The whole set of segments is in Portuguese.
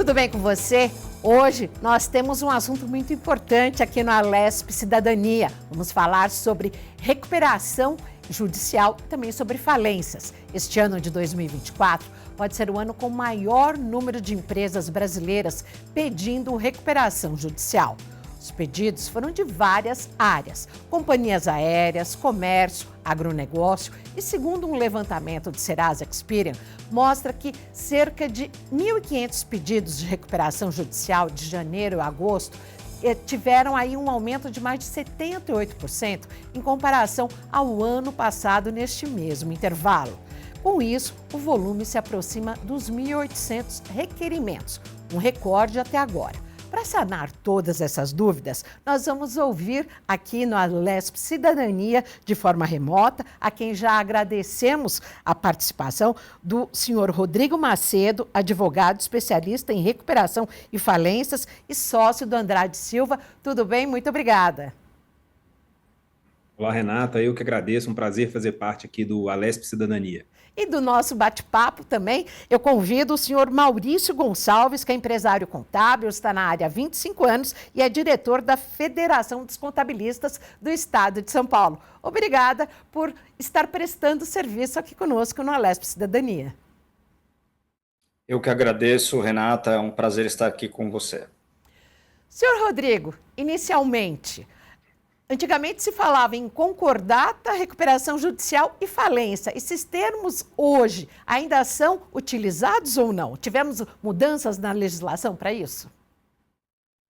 Tudo bem com você? Hoje nós temos um assunto muito importante aqui no Alesp Cidadania. Vamos falar sobre recuperação judicial e também sobre falências. Este ano de 2024 pode ser o ano com o maior número de empresas brasileiras pedindo recuperação judicial. Os pedidos foram de várias áreas: companhias aéreas, comércio, agronegócio e, segundo um levantamento do Serasa Experian, mostra que cerca de 1.500 pedidos de recuperação judicial de janeiro a agosto tiveram aí um aumento de mais de 78% em comparação ao ano passado neste mesmo intervalo. Com isso, o volume se aproxima dos 1.800 requerimentos, um recorde até agora. Para sanar todas essas dúvidas, nós vamos ouvir aqui no Alesp Cidadania, de forma remota, a quem já agradecemos a participação do senhor Rodrigo Macedo, advogado especialista em recuperação e falências e sócio do Andrade Silva. Tudo bem? Muito obrigada. Olá, Renata. Eu que agradeço. Um prazer fazer parte aqui do Alesp Cidadania. E do nosso bate-papo também, eu convido o senhor Maurício Gonçalves, que é empresário contábil, está na área há 25 anos e é diretor da Federação dos Contabilistas do Estado de São Paulo. Obrigada por estar prestando serviço aqui conosco no Alesp Cidadania. Eu que agradeço, Renata. É um prazer estar aqui com você. Senhor Rodrigo, inicialmente, antigamente se falava em concordata, recuperação judicial e falência. Esses termos hoje ainda são utilizados ou não? Tivemos mudanças na legislação para isso?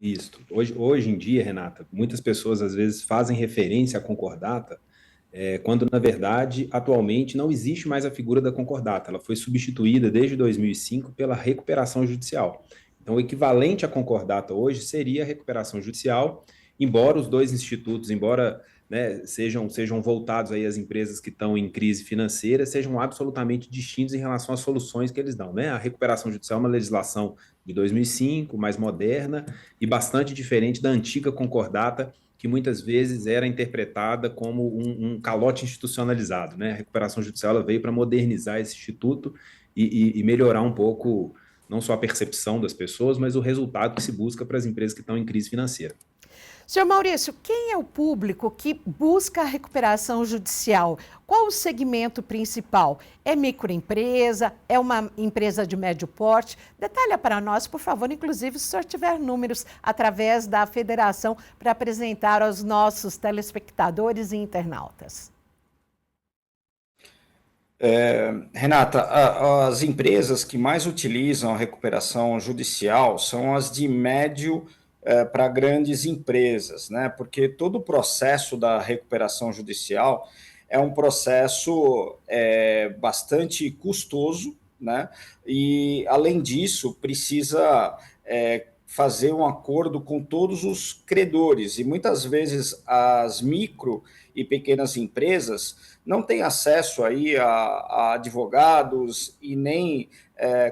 Isso. Hoje em dia, Renata, muitas pessoas às vezes fazem referência à concordata, quando na verdade, atualmente, não existe mais a figura da concordata. Ela foi substituída desde 2005 pela recuperação judicial. Então, o equivalente à concordata hoje seria a recuperação judicial, embora os dois institutos, né, sejam voltados aí às empresas que estão em crise financeira, sejam absolutamente distintos em relação às soluções que eles dão, né? A recuperação judicial é uma legislação de 2005, mais moderna e bastante diferente da antiga concordata, que muitas vezes era interpretada como um calote institucionalizado, né? A recuperação judicial ela veio para modernizar esse instituto e melhorar um pouco não só a percepção das pessoas, mas o resultado que se busca para as empresas que estão em crise financeira. Senhor Maurício, quem é o público que busca a recuperação judicial? Qual o segmento principal? É microempresa? É uma empresa de médio porte? Detalha para nós, por favor, inclusive se o senhor tiver números através da federação para apresentar aos nossos telespectadores e internautas. Renata, as empresas que mais utilizam a recuperação judicial são as de médio para grandes empresas, né? Porque todo o processo da recuperação judicial é um processo bastante custoso, né? E, além disso, precisa fazer um acordo com todos os credores, e muitas vezes as micro e pequenas empresas não têm acesso aí a advogados e nem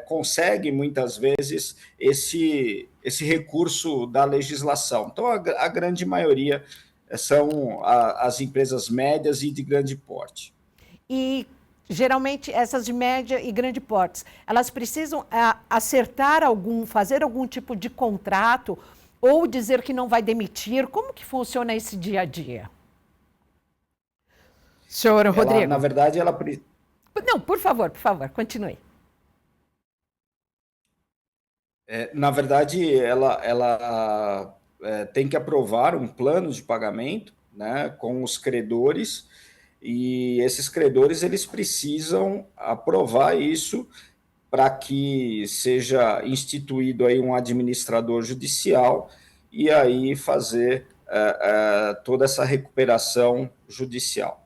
conseguem, muitas vezes, esse recurso da legislação. Então, a grande maioria são as empresas médias e de grande porte. E, geralmente, essas de média e grande porte, elas precisam acertar fazer algum tipo de contrato ou dizer que não vai demitir? Como que funciona esse dia a dia? Senhor Rodrigo. Na verdade, ela... Não, por favor, continue. Na verdade, ela tem que aprovar um plano de pagamento, né, com os credores, e esses credores eles precisam aprovar isso para que seja instituído aí um administrador judicial e aí fazer toda essa recuperação judicial.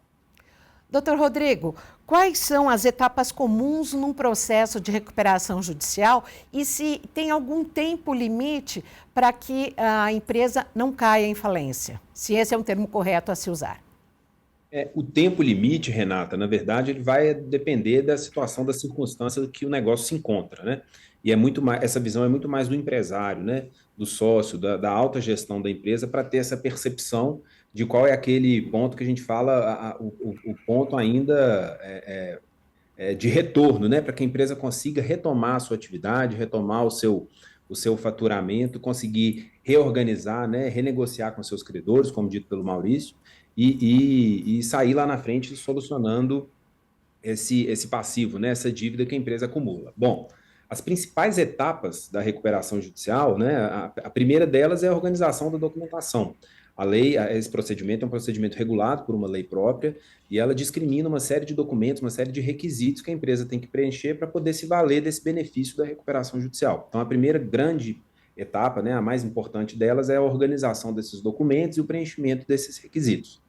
Doutor Rodrigo, quais são as etapas comuns num processo de recuperação judicial e se tem algum tempo limite para que a empresa não caia em falência? Se esse é um termo correto a se usar. O tempo limite, Renata, na verdade, ele vai depender da situação, da circunstância que o negócio se encontra, né? E essa visão é muito mais do empresário, né? Do sócio, da alta gestão da empresa, para ter essa percepção de qual é aquele ponto que a gente fala, o ponto ainda de retorno, né? Para que a empresa consiga retomar a sua atividade, retomar o seu o seu faturamento, conseguir reorganizar, né, renegociar com seus credores, como dito pelo Maurício, e sair lá na frente solucionando esse passivo, né, essa dívida que a empresa acumula. Bom, as principais etapas da recuperação judicial, né, a primeira delas é a organização da documentação. A lei, esse procedimento é um procedimento regulado por uma lei própria e ela discrimina uma série de documentos, uma série de requisitos que a empresa tem que preencher para poder se valer desse benefício da recuperação judicial. Então, a primeira grande etapa, né, a mais importante delas, é a organização desses documentos e o preenchimento desses requisitos.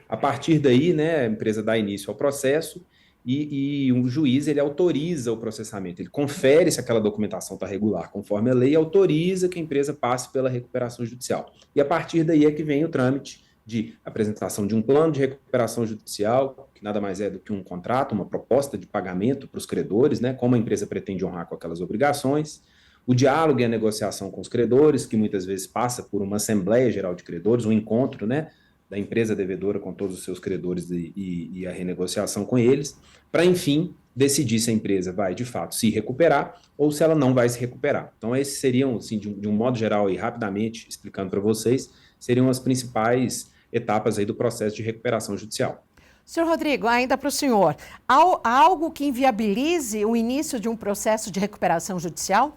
A partir daí, né, a empresa dá início ao processo e o juiz ele autoriza o processamento, ele confere se aquela documentação está regular conforme a lei e autoriza que a empresa passe pela recuperação judicial. E a partir daí é que vem o trâmite de apresentação de um plano de recuperação judicial, que nada mais é do que um contrato, uma proposta de pagamento para os credores, né, como a empresa pretende honrar com aquelas obrigações, o diálogo e a negociação com os credores, que muitas vezes passa por uma Assembleia Geral de Credores, um encontro, né, da empresa devedora com todos os seus credores e a renegociação com eles, para, enfim, decidir se a empresa vai, de fato, se recuperar ou se ela não vai se recuperar. Então, esses seriam, assim, de um modo geral e rapidamente explicando para vocês, seriam as principais etapas aí do processo de recuperação judicial. Senhor Rodrigo, ainda para o senhor, há algo que inviabilize o início de um processo de recuperação judicial?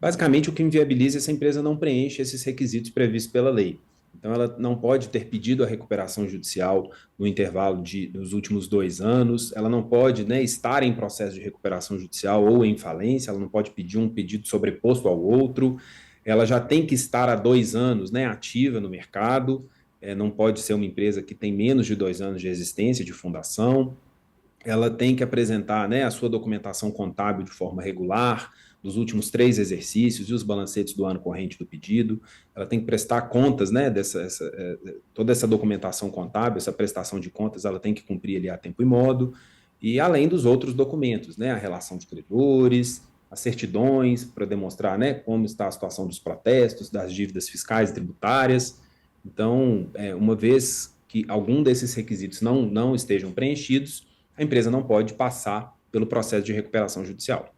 Basicamente, o que inviabiliza é se a empresa não preenche esses requisitos previstos pela lei. Então, ela não pode ter pedido a recuperação judicial no intervalo dos últimos 2 anos, ela não pode, né, estar em processo de recuperação judicial ou em falência, ela não pode pedir um pedido sobreposto ao outro, ela já tem que estar há 2 anos, né, ativa no mercado, não pode ser uma empresa que tem menos de 2 anos de existência, de fundação, ela tem que apresentar, né, a sua documentação contábil de forma regular, dos últimos 3 exercícios e os balancetes do ano corrente do pedido, ela tem que prestar contas, né, toda essa documentação contábil, essa prestação de contas, ela tem que cumprir ali a tempo e modo, e além dos outros documentos, né, a relação de credores, as certidões para demonstrar, né, como está a situação dos protestos, das dívidas fiscais e tributárias. Então, uma vez que algum desses requisitos não estejam preenchidos, a empresa não pode passar pelo processo de recuperação judicial.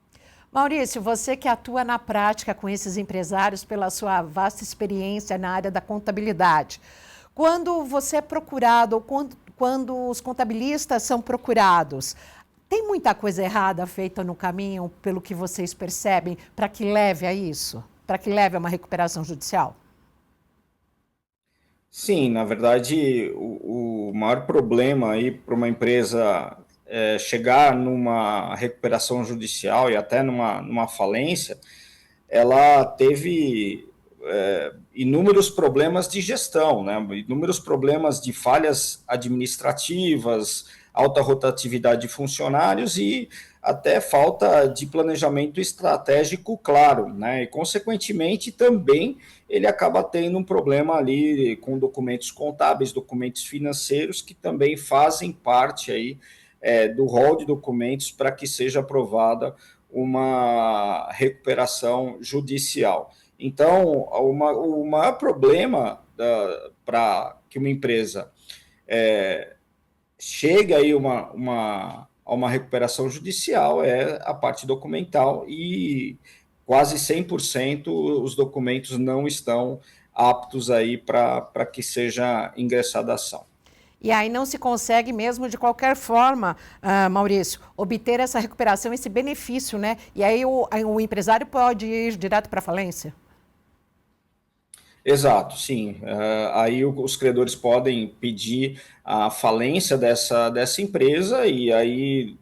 Maurício, você que atua na prática com esses empresários pela sua vasta experiência na área da contabilidade, quando você é procurado ou quando os contabilistas são procurados, tem muita coisa errada feita no caminho, pelo que vocês percebem, para que leve a isso? Para que leve a uma recuperação judicial? Sim, na verdade, o maior problema aí para uma empresa chegar numa recuperação judicial e até numa falência, ela teve inúmeros problemas de gestão, né? Inúmeros problemas de falhas administrativas, alta rotatividade de funcionários e até falta de planejamento estratégico claro, né? E, consequentemente, também ele acaba tendo um problema ali com documentos contábeis, documentos financeiros, que também fazem parte aí do rol de documentos para que seja aprovada uma recuperação judicial. Então, o maior problema para que uma empresa chegue aí a uma recuperação judicial é a parte documental e quase 100% os documentos não estão aptos aí para que seja ingressada a ação. E aí não se consegue mesmo de qualquer forma, Maurício, obter essa recuperação, esse benefício, né? E aí o empresário pode ir direto para a falência? Exato, sim. Aí os credores podem pedir a falência dessa empresa e aí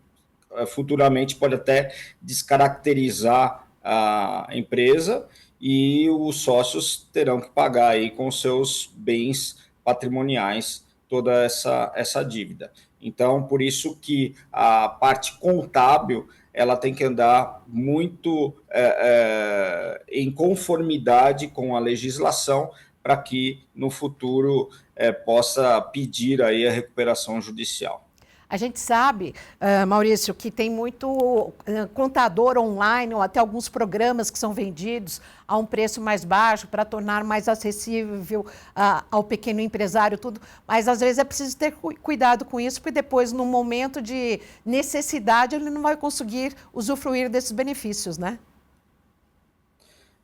futuramente pode até descaracterizar a empresa e os sócios terão que pagar aí com seus bens patrimoniais toda essa dívida. Então, por isso que a parte contábil ela tem que andar muito em conformidade com a legislação para que no futuro possa pedir aí a recuperação judicial. A gente sabe, Maurício, que tem muito contador online ou até alguns programas que são vendidos a um preço mais baixo para tornar mais acessível ao pequeno empresário, tudo. Mas às vezes é preciso ter cuidado com isso, porque depois, no momento de necessidade, ele não vai conseguir usufruir desses benefícios, né?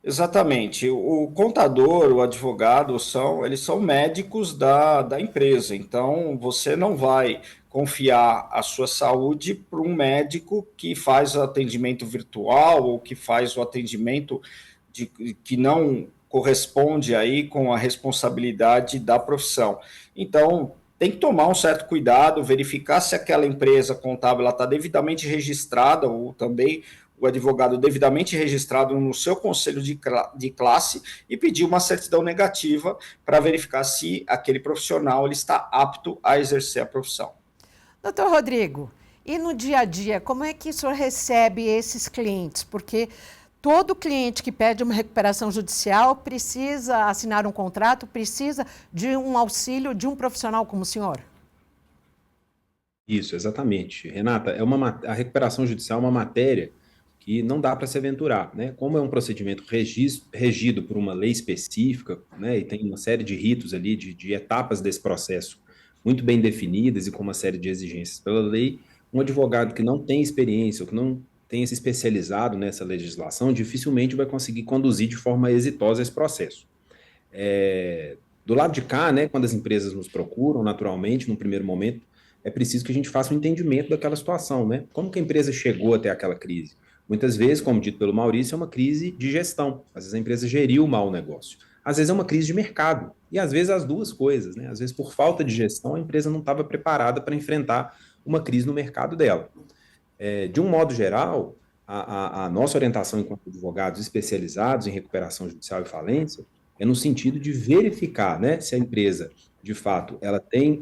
Exatamente. O contador, o advogado, eles são médicos da empresa. Então, você não vai confiar a sua saúde para um médico que faz o atendimento virtual ou que faz o atendimento que não corresponde aí com a responsabilidade da profissão. Então, tem que tomar um certo cuidado, verificar se aquela empresa contábil está devidamente registrada ou também o advogado devidamente registrado no seu conselho de classe e pedir uma certidão negativa para verificar se aquele profissional ele está apto a exercer a profissão. Doutor Rodrigo, e no dia a dia, como é que o senhor recebe esses clientes? Porque todo cliente que pede uma recuperação judicial precisa assinar um contrato, precisa de um auxílio de um profissional como o senhor? Isso, exatamente. Renata, a recuperação judicial é uma matéria que não dá para se aventurar, né? Como é um procedimento regido por uma lei específica, né? E tem uma série de ritos ali, de etapas desse processo muito bem definidas e com uma série de exigências pela lei, um advogado que não tem experiência ou que não tenha se especializado nessa legislação dificilmente vai conseguir conduzir de forma exitosa esse processo. Do lado de cá, né, quando as empresas nos procuram, naturalmente, no primeiro momento, é preciso que a gente faça um entendimento daquela situação, né? Como que a empresa chegou até aquela crise? Muitas vezes, como dito pelo Maurício, é uma crise de gestão. Às vezes a empresa geriu mal o negócio. Às vezes é uma crise de mercado. E às vezes as duas coisas, né? Às vezes, por falta de gestão, a empresa não estava preparada para enfrentar uma crise no mercado dela. De um modo geral, a nossa orientação enquanto advogados especializados em recuperação judicial e falência é no sentido de verificar, né, se a empresa, de fato, ela tem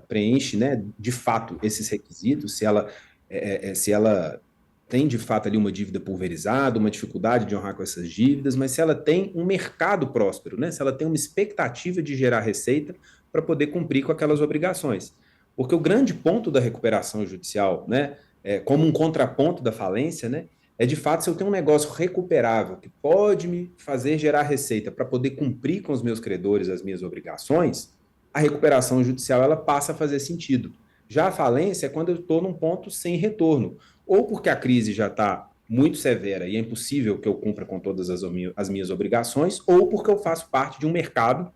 preenche, né, de fato, esses requisitos, se ela tem, de fato, ali uma dívida pulverizada, uma dificuldade de honrar com essas dívidas, mas se ela tem um mercado próspero, né, se ela tem uma expectativa de gerar receita para poder cumprir com aquelas obrigações. Porque o grande ponto da recuperação judicial, né, como um contraponto da falência, né, é de fato se eu tenho um negócio recuperável que pode me fazer gerar receita para poder cumprir com os meus credores as minhas obrigações, a recuperação judicial ela passa a fazer sentido. Já a falência é quando eu estou num ponto sem retorno, ou porque a crise já está muito severa e é impossível que eu cumpra com todas as minhas obrigações, ou porque eu faço parte de um mercado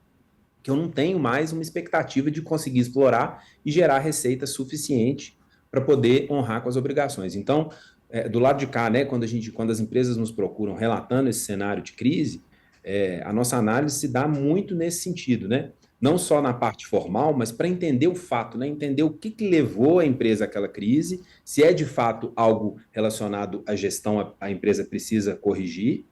que eu não tenho mais uma expectativa de conseguir explorar e gerar receita suficiente para poder honrar com as obrigações. Então, do lado de cá, né, quando as empresas nos procuram relatando esse cenário de crise, a nossa análise se dá muito nesse sentido, né? Não só na parte formal, mas para entender o fato, né? Entender o que levou a empresa àquela crise, se é de fato algo relacionado à gestão, a empresa precisa corrigir,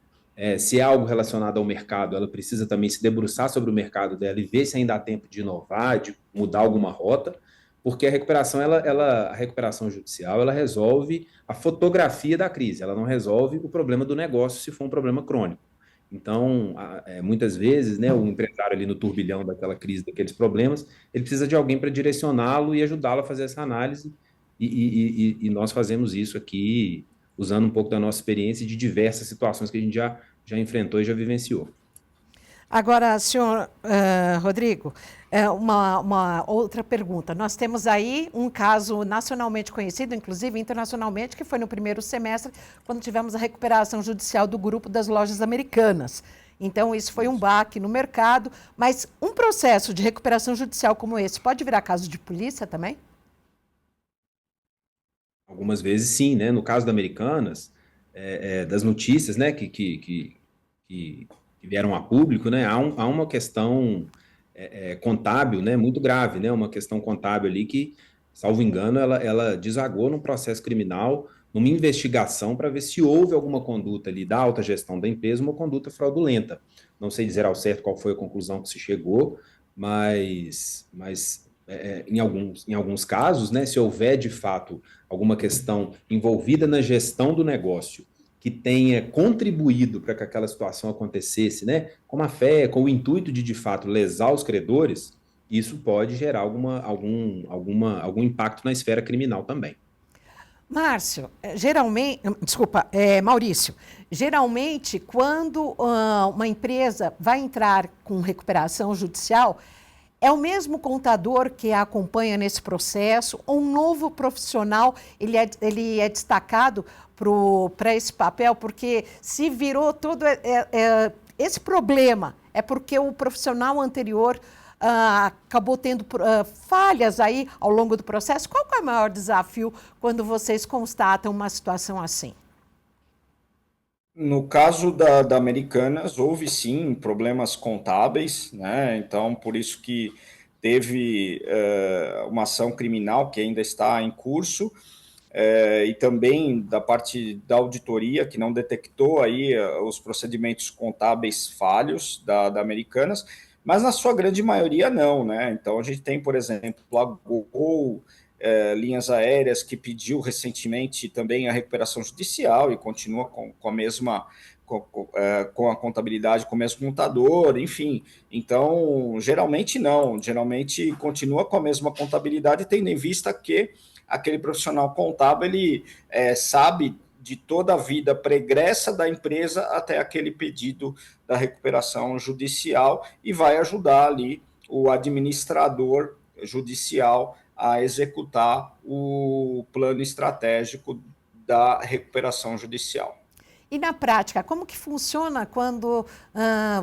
se é algo relacionado ao mercado, ela precisa também se debruçar sobre o mercado dela e ver se ainda há tempo de inovar, de mudar alguma rota, porque a recuperação judicial, ela resolve a fotografia da crise, ela não resolve o problema do negócio se for um problema crônico. Então, muitas vezes, né, o empresário ali no turbilhão daquela crise, daqueles problemas, ele precisa de alguém para direcioná-lo e ajudá-lo a fazer essa análise, e nós fazemos isso aqui usando um pouco da nossa experiência de diversas situações que a gente já enfrentou e já vivenciou. Agora, senhor Rodrigo, uma outra pergunta. Nós temos aí um caso nacionalmente conhecido, inclusive internacionalmente, que foi no primeiro semestre, quando tivemos a recuperação judicial do grupo das lojas americanas. Então, isso foi um baque no mercado, mas um processo de recuperação judicial como esse pode virar caso de polícia também? Algumas vezes sim, né? No caso da Americanas, das notícias, né, que vieram a público, né, há uma questão contábil, né, muito grave, né, uma questão contábil ali que, salvo engano, ela desagou num processo criminal, numa investigação para ver se houve alguma conduta ali da alta gestão da empresa, uma conduta fraudulenta. Não sei dizer ao certo qual foi a conclusão que se chegou, mas em alguns casos, né, se houver de fato alguma questão envolvida na gestão do negócio que tenha contribuído para que aquela situação acontecesse, né, com a fé, com o intuito de fato lesar os credores, isso pode gerar algum impacto na esfera criminal também. Maurício, geralmente quando uma empresa vai entrar com recuperação judicial, é o mesmo contador que a acompanha nesse processo ou um novo profissional, ele é destacado para esse papel? Porque se virou todo esse problema, é porque o profissional anterior acabou tendo falhas aí ao longo do processo. Qual que é o maior desafio quando vocês constatam uma situação assim? No caso da Americanas, houve sim problemas contábeis, né? Então, por isso que teve uma ação criminal que ainda está em curso, e também da parte da auditoria, que não detectou aí os procedimentos contábeis falhos da Americanas, mas na sua grande maioria não, né? Então, a gente tem, por exemplo, a Gol, linhas aéreas, que pediu recentemente também a recuperação judicial e continua com a mesma, com a contabilidade, com o mesmo contador, enfim. Então, geralmente não, geralmente continua com a mesma contabilidade, tendo em vista que aquele profissional contábil, ele sabe de toda a vida pregressa da empresa até aquele pedido da recuperação judicial e vai ajudar ali o administrador judicial a executar o plano estratégico da recuperação judicial. E na prática, como que funciona quando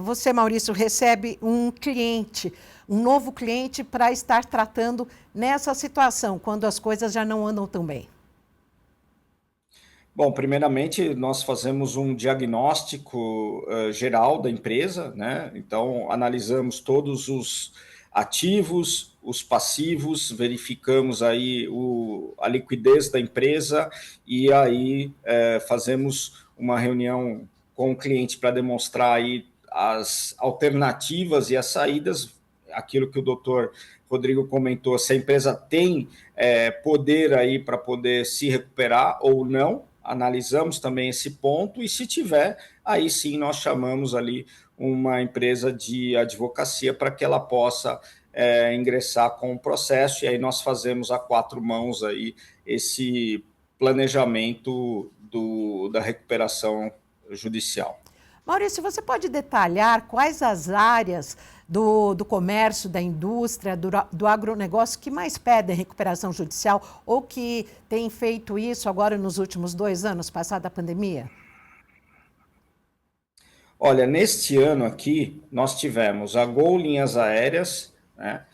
você, Maurício, recebe um cliente, um novo cliente para estar tratando nessa situação, quando as coisas já não andam tão bem? Bom, primeiramente, nós fazemos um diagnóstico geral da empresa, né? Então, analisamos todos os ativos, os passivos, verificamos aí a liquidez da empresa e aí fazemos uma reunião com o cliente para demonstrar aí as alternativas e as saídas, aquilo que o doutor Rodrigo comentou, se a empresa tem poder aí para poder se recuperar ou não. Analisamos também esse ponto e, se tiver, aí sim nós chamamos ali uma empresa de advocacia para que ela possa ingressar com o processo, e aí nós fazemos a quatro mãos aí esse planejamento da recuperação judicial. Maurício, você pode detalhar quais as áreas do comércio, da indústria, do agronegócio que mais pedem recuperação judicial ou que têm feito isso agora nos últimos 2 anos, passada a pandemia? Olha, neste ano aqui, nós tivemos a Gol Linhas Aéreas, né,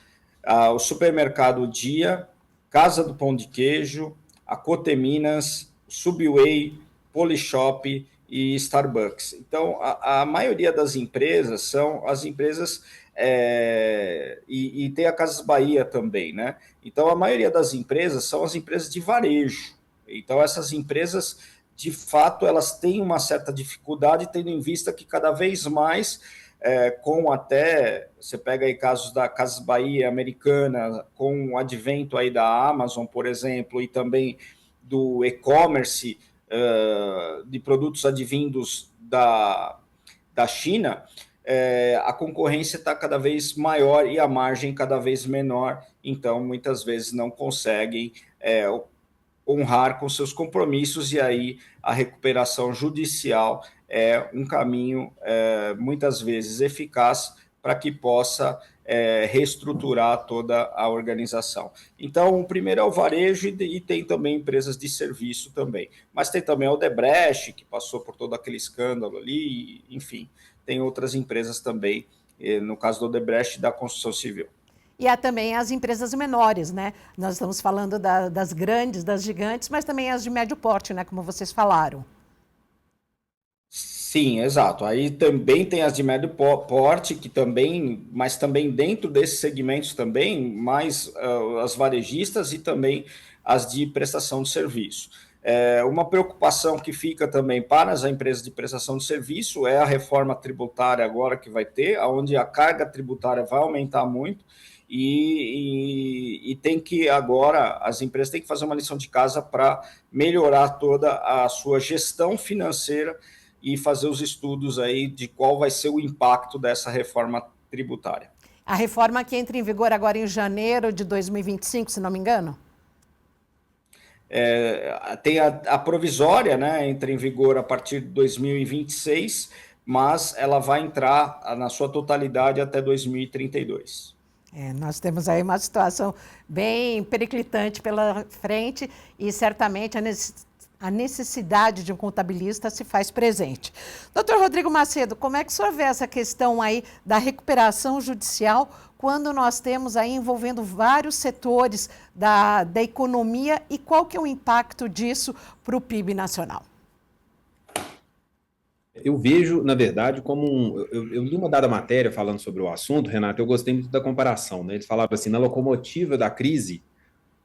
o Supermercado Dia, Casa do Pão de Queijo, a Coteminas, Subway, Polishop e Starbucks. Então, a maioria das empresas são as empresas, e tem a Casas Bahia também, né? Então, a maioria das empresas são as empresas de varejo. Então, essas empresas, de fato, elas têm uma certa dificuldade, tendo em vista que cada vez mais, com até, você pega aí casos da Casas Bahia, Americana, com o advento aí da Amazon, por exemplo, e também do e-commerce, de produtos advindos da China, a concorrência está cada vez maior e a margem cada vez menor, então muitas vezes não conseguem honrar com seus compromissos, e aí a recuperação judicial é um caminho muitas vezes eficaz para que possa reestruturar toda a organização. Então, o primeiro é o varejo e tem também empresas de serviço também. Mas tem também a Odebrecht, que passou por todo aquele escândalo ali, enfim, tem outras empresas também, no caso do Odebrecht, da construção civil. E há também as empresas menores, né? Nós estamos falando das grandes, das gigantes, mas também as de médio porte, né? Como vocês falaram. Sim, exato. Aí também tem as de médio porte, que também, mas também dentro desses segmentos também, mais as varejistas e também as de prestação de serviço. Uma preocupação que fica também para as empresas de prestação de serviço é a reforma tributária agora que vai ter, onde a carga tributária vai aumentar muito, e tem que agora, as empresas têm que fazer uma lição de casa para melhorar toda a sua gestão financeira e fazer os estudos aí de qual vai ser o impacto dessa reforma tributária. A reforma que entra em vigor agora em janeiro de 2025, se não me engano? Tem a provisória, né, entra em vigor a partir de 2026, mas ela vai entrar na sua totalidade até 2032. Nós temos aí uma situação bem periclitante pela frente e certamente a necessidade de um contabilista se faz presente. Doutor Rodrigo Macedo, como é que o senhor vê essa questão aí da recuperação judicial quando nós temos aí envolvendo vários setores da economia e qual que é o impacto disso para o PIB nacional? Eu vejo, na verdade, como eu li uma dada matéria falando sobre o assunto, Renato, eu gostei muito da comparação, né? Eles falavam assim, na locomotiva da crise,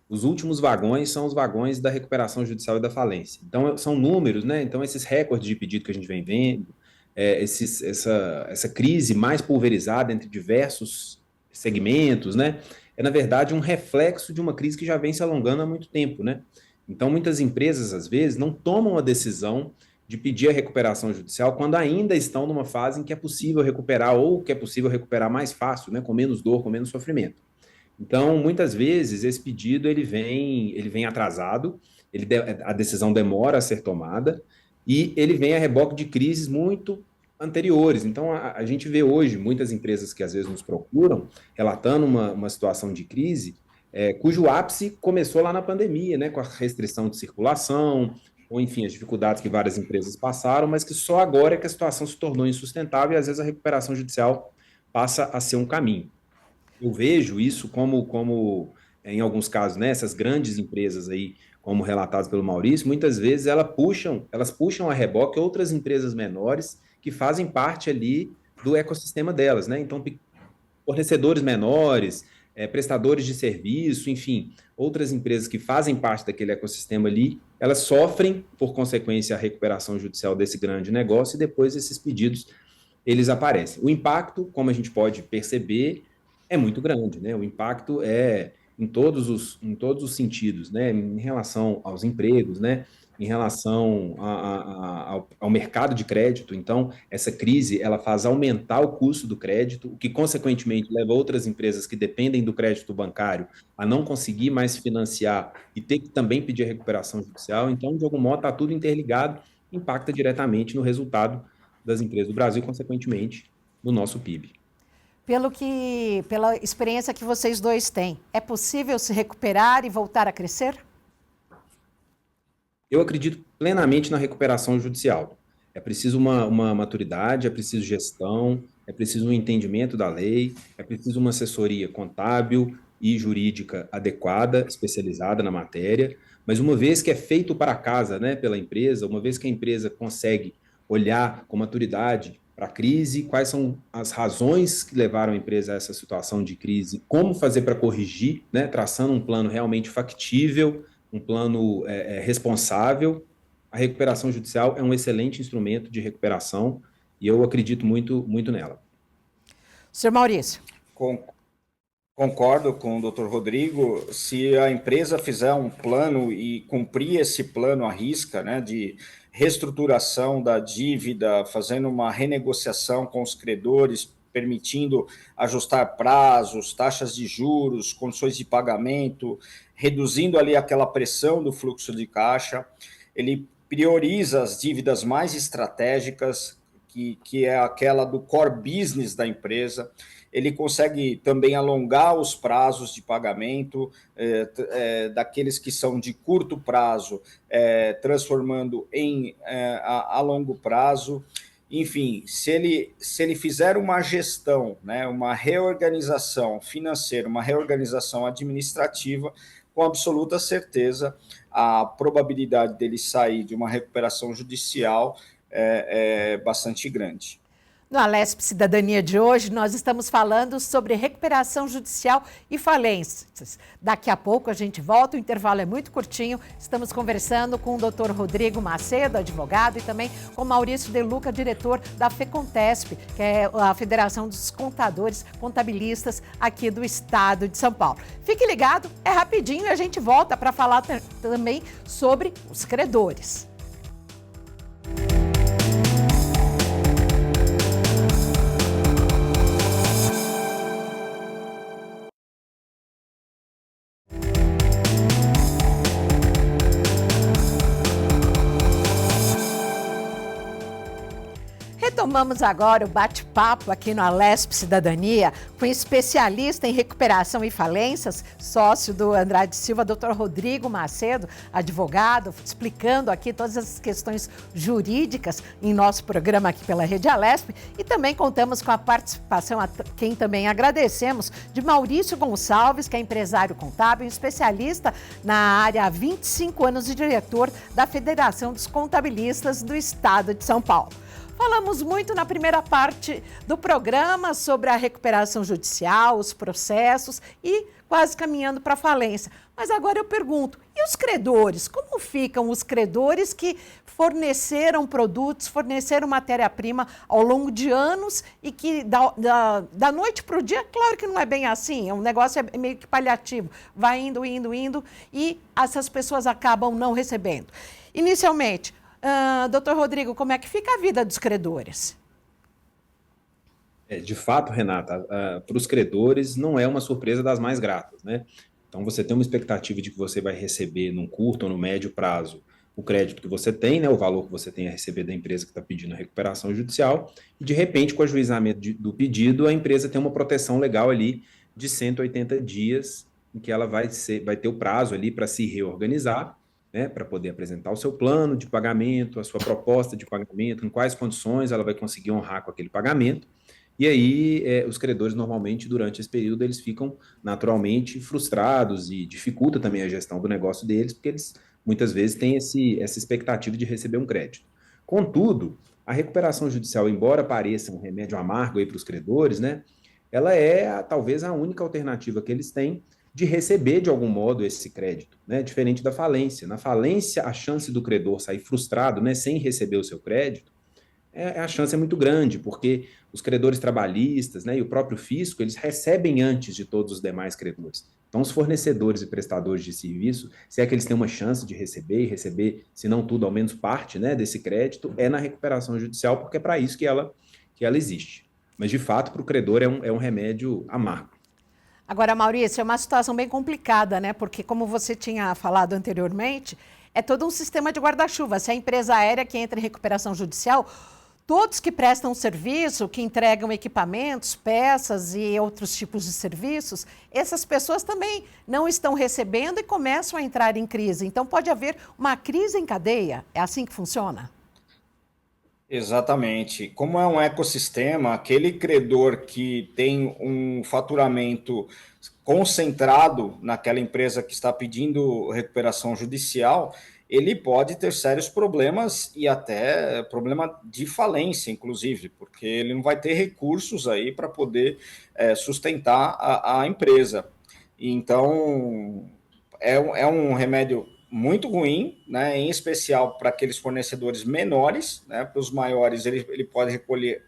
os últimos vagões são os vagões da recuperação judicial e da falência. Então, são números, né? Então, esses recordes de pedido que a gente vem vendo, essa crise mais pulverizada entre diversos segmentos, né? É, na verdade, um reflexo de uma crise que já vem se alongando há muito tempo, né? Então, muitas empresas, às vezes, não tomam a decisão de pedir a recuperação judicial quando ainda estão numa fase em que é possível recuperar ou que é possível recuperar mais fácil, né? Com menos dor, com menos sofrimento. Então, muitas vezes, esse pedido ele vem atrasado, a decisão demora a ser tomada e ele vem a reboque de crises muito anteriores. Então, a gente vê hoje muitas empresas que às vezes nos procuram, relatando uma situação de crise, cujo ápice começou lá na pandemia, né, com a restrição de circulação, ou enfim, as dificuldades que várias empresas passaram, mas que só agora é que a situação se tornou insustentável e às vezes a recuperação judicial passa a ser um caminho. Eu vejo isso como em alguns casos, né, essas grandes empresas aí, como relatadas pelo Maurício, muitas vezes elas puxam a reboque outras empresas menores que fazem parte ali do ecossistema delas, né? Então, fornecedores menores, prestadores de serviço, enfim, outras empresas que fazem parte daquele ecossistema ali, elas sofrem, por consequência, a recuperação judicial desse grande negócio e depois esses pedidos, eles aparecem. O impacto, como a gente pode perceber, é muito grande, né? O impacto é em todos os sentidos, né? Em relação aos empregos, né? Em relação ao mercado de crédito. Então, essa crise, ela faz aumentar o custo do crédito, o que, consequentemente, leva outras empresas que dependem do crédito bancário a não conseguir mais financiar e ter que também pedir a recuperação judicial. Então, de algum modo, está tudo interligado, impacta diretamente no resultado das empresas do Brasil e, consequentemente, no nosso PIB. Pela experiência que vocês dois têm, é possível se recuperar e voltar a crescer? Eu acredito plenamente na recuperação judicial. É preciso uma maturidade, é preciso gestão, é preciso um entendimento da lei, é preciso uma assessoria contábil e jurídica adequada, especializada na matéria, mas uma vez que é feito para casa, né, pela empresa, uma vez que a empresa consegue olhar com maturidade para a crise, quais são as razões que levaram a empresa a essa situação de crise, como fazer para corrigir, né, traçando um plano realmente factível, um plano responsável. A recuperação judicial é um excelente instrumento de recuperação e eu acredito muito, muito nela. Senhor Maurício. Concordo com o Dr. Rodrigo. Se a empresa fizer um plano e cumprir esse plano à risca, né, de reestruturação da dívida, fazendo uma renegociação com os credores, permitindo ajustar prazos, taxas de juros, condições de pagamento, reduzindo ali aquela pressão do fluxo de caixa, ele prioriza as dívidas mais estratégicas, que é aquela do core business da empresa. Ele consegue também alongar os prazos de pagamento daqueles que são de curto prazo, transformando em a longo prazo. Enfim, se ele fizer uma gestão, né, uma reorganização financeira, uma reorganização administrativa, com absoluta certeza, a probabilidade dele sair de uma recuperação judicial é bastante grande. No Alesp Cidadania de hoje, nós estamos falando sobre recuperação judicial e falências. Daqui a pouco a gente volta, o intervalo é muito curtinho. Estamos conversando com o Dr. Rodrigo Macedo, advogado, e também com Maurício De Luca, diretor da FECONTESP, que é a Federação dos Contadores Contabilistas aqui do estado de São Paulo. Fique ligado, é rapidinho e a gente volta para falar também sobre os credores. Retomamos agora o bate-papo aqui no Alesp Cidadania com especialista em recuperação e falências, sócio do Andrade Silva, Dr. Rodrigo Macedo, advogado, explicando aqui todas as questões jurídicas em nosso programa aqui pela Rede Alesp. E também contamos com a participação, a quem também agradecemos, de Maurício Gonçalves, que é empresário contábil, especialista na área há 25 anos e diretor da Federação dos Contabilistas do Estado de São Paulo. Falamos muito na primeira parte do programa sobre a recuperação judicial, os processos e quase caminhando para a falência. Mas agora eu pergunto, e os credores? Como ficam os credores que forneceram produtos, forneceram matéria-prima ao longo de anos e que da noite para o dia, claro que não é bem assim, o negócio é meio que paliativo, vai indo e essas pessoas acabam não recebendo. Inicialmente, doutor Rodrigo, como é que fica a vida dos credores? De fato, Renata, para os credores não é uma surpresa das mais gratas, né? Então, você tem uma expectativa de que você vai receber num curto ou no médio prazo o crédito que você tem, né, o valor que você tem a receber da empresa que está pedindo a recuperação judicial, e de repente, com o ajuizamento do pedido, a empresa tem uma proteção legal ali de 180 dias, em que ela vai ter o prazo ali para se reorganizar, né, para poder apresentar o seu plano de pagamento, a sua proposta de pagamento, em quais condições ela vai conseguir honrar com aquele pagamento. E aí, os credores, normalmente, durante esse período, eles ficam naturalmente frustrados e dificulta também a gestão do negócio deles, porque eles, muitas vezes, têm essa expectativa de receber um crédito. Contudo, a recuperação judicial, embora pareça um remédio amargo aí para os credores, né, ela é talvez a única alternativa que eles têm de receber, de algum modo, esse crédito, né? Diferente da falência. Na falência, a chance do credor sair frustrado, né, sem receber o seu crédito, a chance é muito grande, porque os credores trabalhistas, né, e o próprio fisco, eles recebem antes de todos os demais credores. Então, os fornecedores e prestadores de serviço, se é que eles têm uma chance de receber, se não tudo, ao menos parte, né, desse crédito, é na recuperação judicial, porque é para isso que ela existe. Mas, de fato, para o credor é um remédio amargo. Agora, Maurício, é uma situação bem complicada, né? Porque, como você tinha falado anteriormente, é todo um sistema de guarda-chuva. Se a empresa aérea que entra em recuperação judicial, todos que prestam serviço, que entregam equipamentos, peças e outros tipos de serviços, essas pessoas também não estão recebendo e começam a entrar em crise. Então, pode haver uma crise em cadeia. É assim que funciona? Exatamente. Como é um ecossistema, aquele credor que tem um faturamento concentrado naquela empresa que está pedindo recuperação judicial, ele pode ter sérios problemas e até problema de falência, inclusive, porque ele não vai ter recursos aí para poder sustentar a empresa. Então, é um remédio muito ruim, né, em especial para aqueles fornecedores menores, né, para os maiores ele pode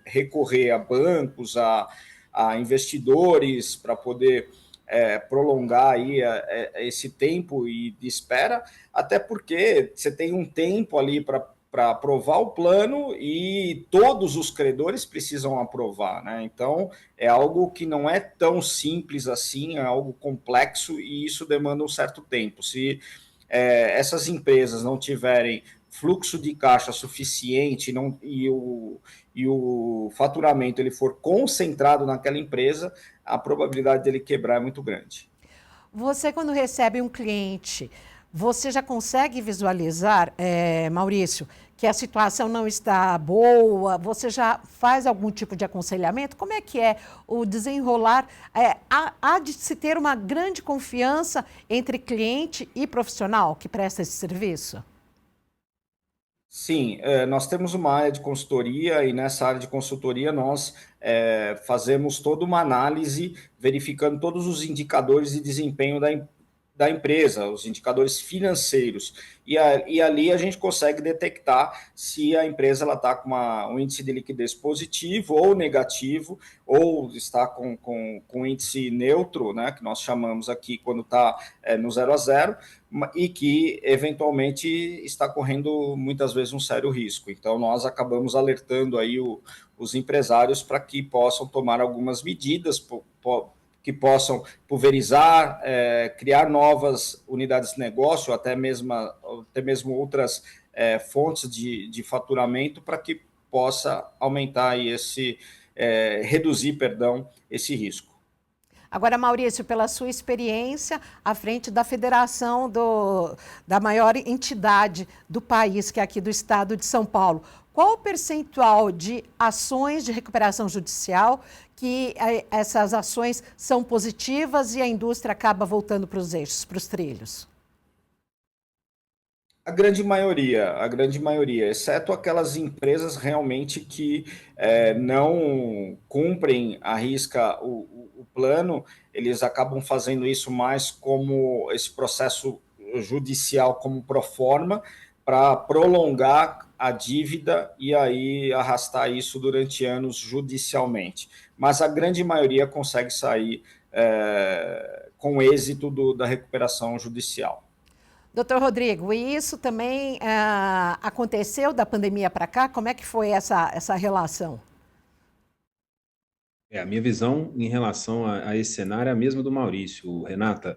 recorrer a bancos, a investidores para poder prolongar aí esse tempo de espera, até porque você tem um tempo ali para aprovar o plano e todos os credores precisam aprovar, né? Então, é algo que não é tão simples assim, é algo complexo e isso demanda um certo tempo. Se essas empresas não tiverem fluxo de caixa suficiente e o faturamento ele for concentrado naquela empresa, a probabilidade dele quebrar é muito grande. Você, quando recebe um cliente, você já consegue visualizar, Maurício, que a situação não está boa? Você já faz algum tipo de aconselhamento? Como é que é o desenrolar? Há de se ter uma grande confiança entre cliente e profissional que presta esse serviço? Sim, nós temos uma área de consultoria e nessa área de consultoria nós fazemos toda uma análise verificando todos os indicadores de desempenho da empresa, os indicadores financeiros, e ali a gente consegue detectar se a empresa está com um índice de liquidez positivo ou negativo, ou está com índice neutro, né, que nós chamamos aqui quando está no 0 a 0, e que eventualmente está correndo muitas vezes um sério risco. Então nós acabamos alertando aí os empresários para que possam tomar algumas medidas, que possam pulverizar, criar novas unidades de negócio, até mesmo outras fontes de faturamento, para que possa aumentar aí reduzir, perdão, esse risco. Agora, Maurício, pela sua experiência à frente da federação da maior entidade do país, que é aqui do estado de São Paulo, qual o percentual de ações de recuperação judicial que essas ações são positivas e a indústria acaba voltando para os eixos, para os trilhos? A grande maioria, exceto aquelas empresas realmente que não cumprem à risca o plano, eles acabam fazendo isso mais como esse processo judicial como proforma para prolongar a dívida e aí arrastar isso durante anos judicialmente. Mas a grande maioria consegue sair com êxito da recuperação judicial. Doutor Rodrigo, e isso também aconteceu da pandemia para cá? Como é que foi essa relação? A minha visão em relação a esse cenário é a mesma do Maurício, Renata.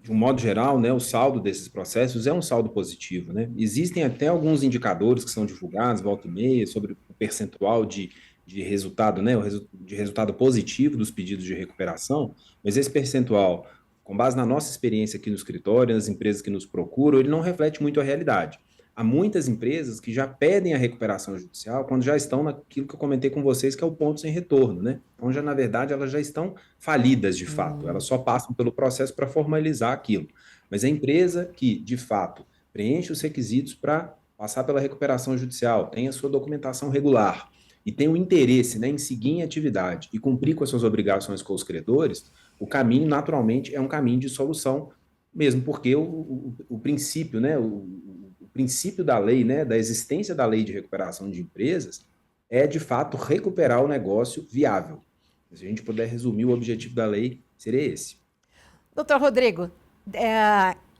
De um modo geral, né, o saldo desses processos é um saldo positivo, né? Existem até alguns indicadores que são divulgados, volta e meia, sobre o percentual de resultado, né, de resultado positivo dos pedidos de recuperação, mas esse percentual, com base na nossa experiência aqui no escritório, nas empresas que nos procuram, ele não reflete muito a realidade. Há muitas empresas que já pedem a recuperação judicial quando já estão naquilo que eu comentei com vocês, que é o ponto sem retorno, né? Então, na verdade, elas já estão falidas de fato, elas só passam pelo processo para formalizar aquilo. Mas a empresa que, de fato, preenche os requisitos para passar pela recuperação judicial, tem a sua documentação regular e tem o interesse, né, em seguir em atividade e cumprir com as suas obrigações com os credores, o caminho, naturalmente, é um caminho de solução, mesmo porque o princípio, né, o princípio da lei, né, da existência da lei de recuperação de empresas, é, de fato, recuperar o negócio viável. Se a gente puder resumir, o objetivo da lei seria esse. Doutor Rodrigo,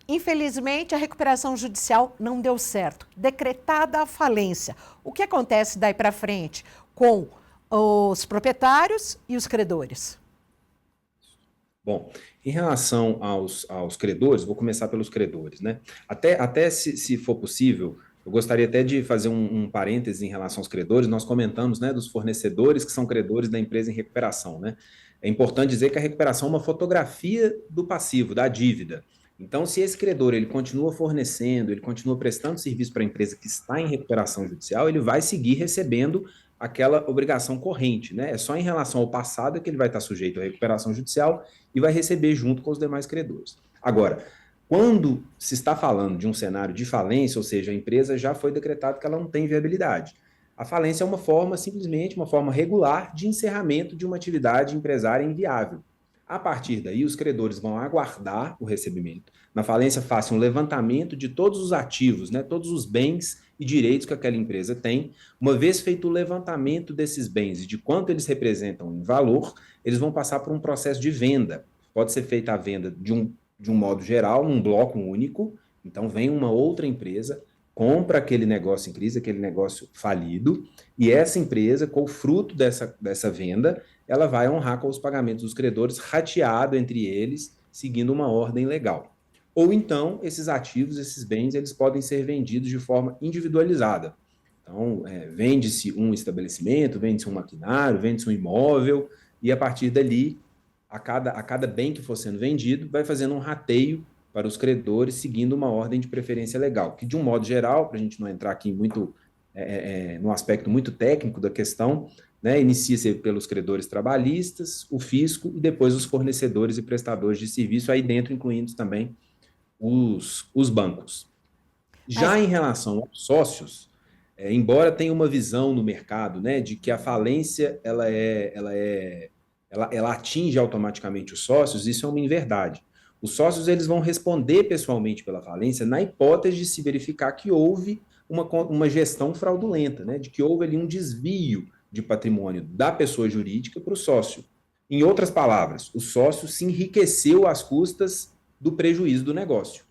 infelizmente a recuperação judicial não deu certo. Decretada a falência. O que acontece daí para frente com os proprietários e os credores? Bom, em relação aos credores, vou começar pelos credores, né? Até se for possível, eu gostaria até de fazer um parêntese em relação aos credores. Nós comentamos, né, dos fornecedores que são credores da empresa em recuperação, né? É importante dizer que a recuperação é uma fotografia do passivo, da dívida. Então, se esse credor ele continua fornecendo, ele continua prestando serviço para a empresa que está em recuperação judicial, ele vai seguir recebendo aquela obrigação corrente, né? É só em relação ao passado que ele vai estar sujeito à recuperação judicial e vai receber junto com os demais credores. Agora, quando se está falando de um cenário de falência, ou seja, a empresa já foi decretado que ela não tem viabilidade, a falência é uma forma, simplesmente, uma forma regular de encerramento de uma atividade empresária inviável. A partir daí, os credores vão aguardar o recebimento. Na falência, faça um levantamento de todos os ativos, né, todos os bens e direitos que aquela empresa tem. Uma vez feito o levantamento desses bens e de quanto eles representam em valor, eles vão passar por um processo de venda. Pode ser feita a venda de um modo geral, num bloco único. Então, vem uma outra empresa, compra aquele negócio em crise, aquele negócio falido, e essa empresa, com o fruto dessa venda, ela vai honrar com os pagamentos dos credores, rateado entre eles, seguindo uma ordem legal. Ou então, esses ativos, esses bens, eles podem ser vendidos de forma individualizada. Então, vende-se um estabelecimento, vende-se um maquinário, vende-se um imóvel, e a partir dali, a cada bem que for sendo vendido, vai fazendo um rateio para os credores, seguindo uma ordem de preferência legal, que, de um modo geral, para a gente não entrar aqui muito no aspecto muito técnico da questão, né, inicia-se pelos credores trabalhistas, o fisco e depois os fornecedores e prestadores de serviço, aí dentro incluindo também os bancos. Já em relação aos sócios, embora tenha uma visão no mercado, né, de que a falência ela atinge automaticamente os sócios, isso é uma inverdade. Os sócios eles vão responder pessoalmente pela falência na hipótese de se verificar que houve uma gestão fraudulenta, né, de que houve ali um desvio de patrimônio da pessoa jurídica para o sócio. Em outras palavras, o sócio se enriqueceu às custas do prejuízo do negócio.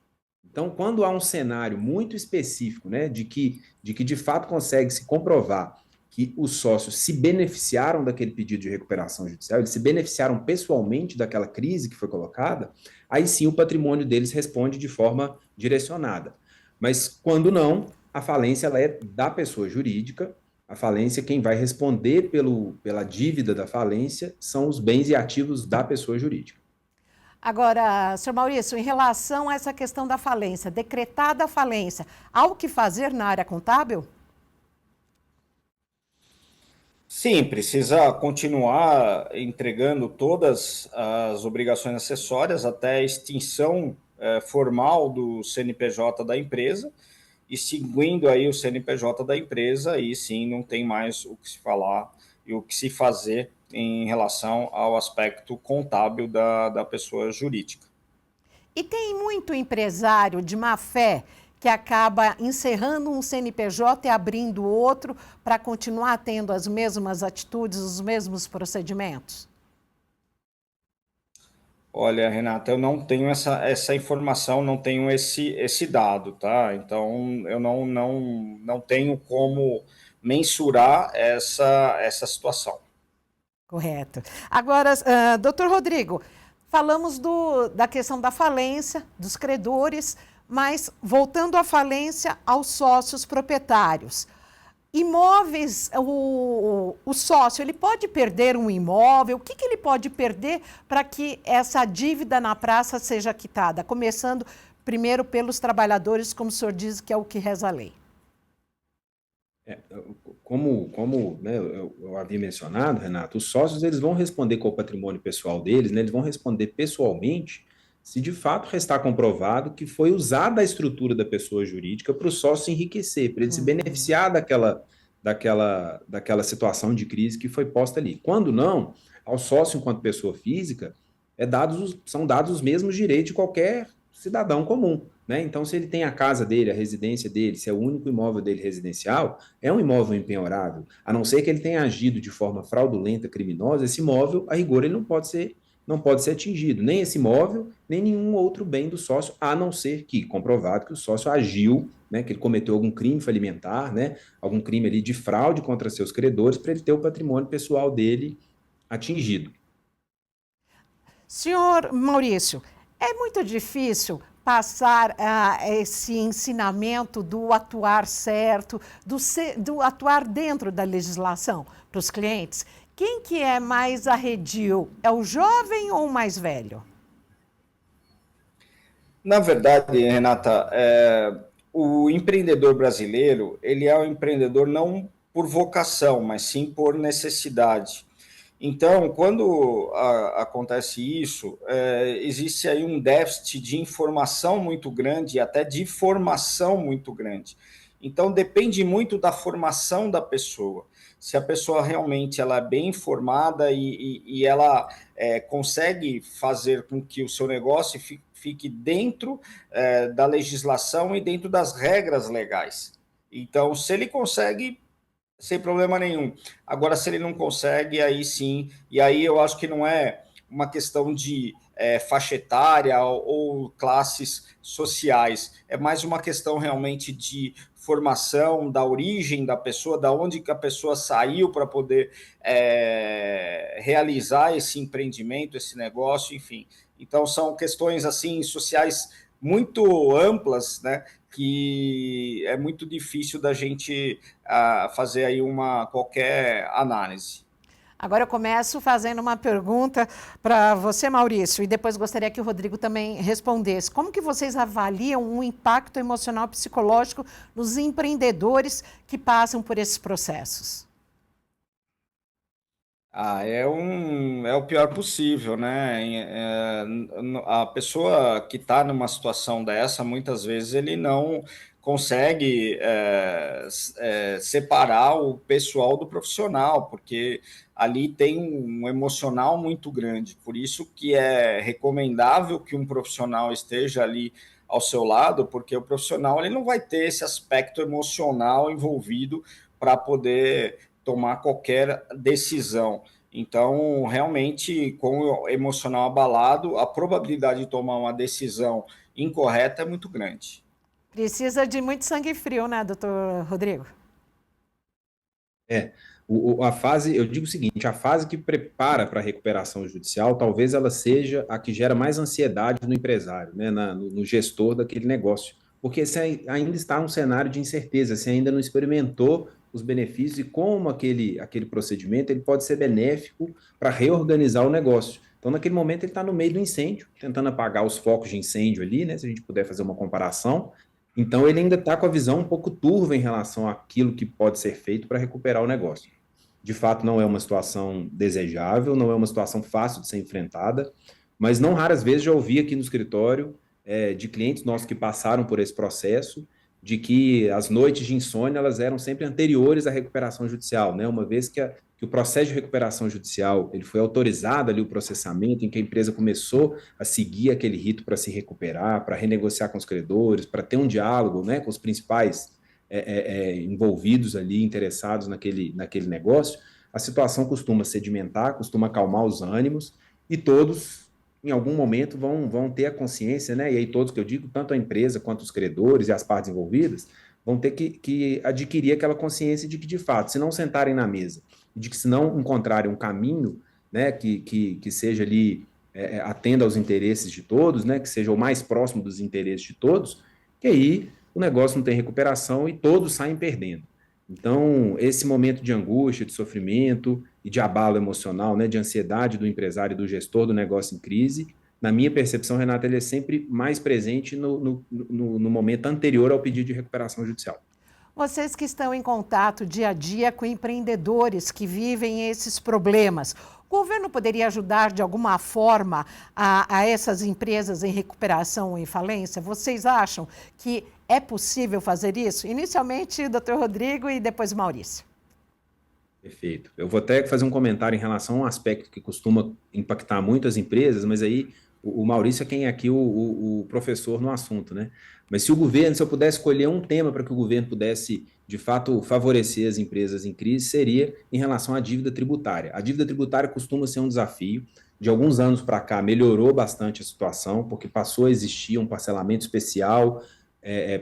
Então, quando há um cenário muito específico, né, de que de fato consegue se comprovar que os sócios se beneficiaram daquele pedido de recuperação judicial, eles se beneficiaram pessoalmente daquela crise que foi colocada, aí sim o patrimônio deles responde de forma direcionada. Mas quando não, a falência ela é da pessoa jurídica. A falência, quem vai responder pela dívida da falência são os bens e ativos da pessoa jurídica. Agora, senhor Maurício, em relação a essa questão da falência, decretada a falência, há o que fazer na área contábil? Sim, precisa continuar entregando todas as obrigações acessórias até a extinção formal do CNPJ da empresa, extinguindo aí o CNPJ da empresa, e sim, não tem mais o que se falar e o que se fazer em relação ao aspecto contábil da pessoa jurídica. E tem muito empresário de má fé que acaba encerrando um CNPJ e abrindo outro para continuar tendo as mesmas atitudes, os mesmos procedimentos? Olha, Renata, eu não tenho essa informação, não tenho esse dado, tá? Então, eu não tenho como mensurar essa situação. Correto. Agora, doutor Rodrigo, falamos da questão da falência, dos credores, mas voltando à falência, aos sócios proprietários. Imóveis, o sócio, ele pode perder um imóvel? O que ele pode perder para que essa dívida na praça seja quitada? Começando primeiro pelos trabalhadores, como o senhor diz, que é o que reza a lei. Como né, eu havia mencionado, Renato, os sócios eles vão responder com o patrimônio pessoal deles, né, eles vão responder pessoalmente se de fato restar comprovado que foi usada a estrutura da pessoa jurídica para o sócio se enriquecer, para ele se beneficiar daquela situação de crise que foi posta ali. Quando não, ao sócio, enquanto pessoa física, são dados os mesmos direitos de qualquer cidadão comum. Né? Então, se ele tem a casa dele, a residência dele, se é o único imóvel dele residencial, é um imóvel empenhorável. A não ser que ele tenha agido de forma fraudulenta, criminosa, esse imóvel, a rigor, ele não pode ser atingido. Nem esse imóvel, nem nenhum outro bem do sócio, a não ser que, comprovado que o sócio agiu, né, que ele cometeu algum crime falimentar, né, algum crime ali de fraude contra seus credores, para ele ter o patrimônio pessoal dele atingido. Senhor Maurício, é muito difícil passar esse ensinamento do atuar certo, do atuar dentro da legislação para os clientes. Quem que é mais arredio? É o jovem ou o mais velho? Na verdade, Renata, o empreendedor brasileiro, ele é um empreendedor não por vocação, mas sim por necessidade. Então, quando acontece isso, existe aí um déficit de informação muito grande e até de formação muito grande. Então, depende muito da formação da pessoa. Se a pessoa realmente ela é bem informada e ela consegue fazer com que o seu negócio fique dentro da legislação e dentro das regras legais. Então, se ele consegue, sem problema nenhum. Agora, se ele não consegue, aí sim, e aí eu acho que não é uma questão de faixa etária ou classes sociais, é mais uma questão realmente de formação, da origem da pessoa, da onde que a pessoa saiu para poder realizar esse empreendimento, esse negócio, enfim. Então, são questões assim sociais muito amplas, né, que é muito difícil da gente fazer aí qualquer análise. Agora eu começo fazendo uma pergunta para você, Maurício, e depois gostaria que o Rodrigo também respondesse. Como que vocês avaliam o impacto emocional e psicológico nos empreendedores que passam por esses processos? É o pior possível, né? A pessoa que está numa situação dessa, muitas vezes ele não consegue separar o pessoal do profissional, porque ali tem um emocional muito grande. Por isso que é recomendável que um profissional esteja ali ao seu lado, porque o profissional ele não vai ter esse aspecto emocional envolvido para poder tomar qualquer decisão. Então, realmente, com o emocional abalado, a probabilidade de tomar uma decisão incorreta é muito grande. Precisa de muito sangue frio, né, doutor Rodrigo? Eu digo o seguinte, a fase que prepara para a recuperação judicial, talvez ela seja a que gera mais ansiedade no empresário, né, no gestor daquele negócio, porque você ainda está num cenário de incerteza, você ainda não experimentou os benefícios e como aquele procedimento ele pode ser benéfico para reorganizar o negócio. Então, naquele momento, ele está no meio do incêndio, tentando apagar os focos de incêndio ali, né? Se a gente puder fazer uma comparação. Então, ele ainda está com a visão um pouco turva em relação àquilo que pode ser feito para recuperar o negócio. De fato, não é uma situação desejável, não é uma situação fácil de ser enfrentada, mas não raras vezes já ouvi aqui no escritório de clientes nossos que passaram por esse processo, de que as noites de insônia elas eram sempre anteriores à recuperação judicial, né? Uma vez que o processo de recuperação judicial ele foi autorizado ali o processamento, em que a empresa começou a seguir aquele rito para se recuperar, para renegociar com os credores, para ter um diálogo, né, com os principais envolvidos ali, interessados naquele negócio, a situação costuma sedimentar, costuma acalmar os ânimos e todos, em algum momento, vão ter a consciência, né? E aí todos que eu digo, tanto a empresa quanto os credores e as partes envolvidas, vão ter que adquirir aquela consciência de que, de fato, se não sentarem na mesa, de que se não encontrarem um caminho, né, que seja ali, atenda aos interesses de todos, né, que seja o mais próximo dos interesses de todos, que aí o negócio não tem recuperação e todos saem perdendo. Então, esse momento de angústia, de sofrimento e de abalo emocional, né, de ansiedade do empresário e do gestor do negócio em crise, na minha percepção, Renata, ele é sempre mais presente no momento anterior ao pedido de recuperação judicial. Vocês que estão em contato dia a dia com empreendedores que vivem esses problemas, o governo poderia ajudar de alguma forma a essas empresas em recuperação ou em falência? Vocês acham que é possível fazer isso? Inicialmente, doutor Rodrigo e depois Maurício. Perfeito. Eu vou até fazer um comentário em relação a um aspecto que costuma impactar muito as empresas, mas aí o Maurício é quem é aqui o professor no assunto, né? Mas se eu pudesse escolher um tema para que o governo pudesse, de fato, favorecer as empresas em crise, seria em relação à dívida tributária. A dívida tributária costuma ser um desafio. De alguns anos para cá, melhorou bastante a situação, porque passou a existir um parcelamento especial